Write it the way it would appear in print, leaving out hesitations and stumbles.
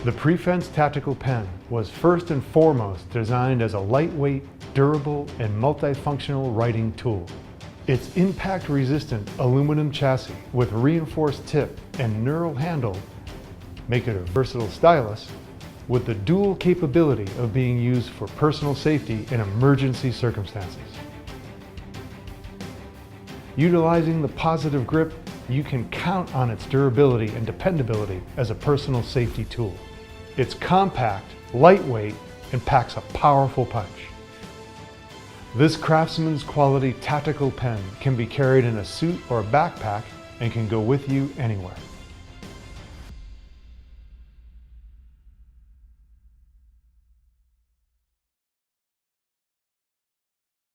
The prefense tactical pen was first and foremost designed as a lightweight, durable, and multifunctional writing tool. Its impact-resistant aluminum chassis with reinforced tip and knurled handle make it a versatile stylus with the dual capability of being used for personal safety in emergency circumstances. Utilizing the positive grip, you can count on its durability and dependability as a personal safety tool. It's compact, lightweight, and packs a powerful punch. This craftsman's quality tactical pen can be carried in a suit or a backpack and can go with you anywhere.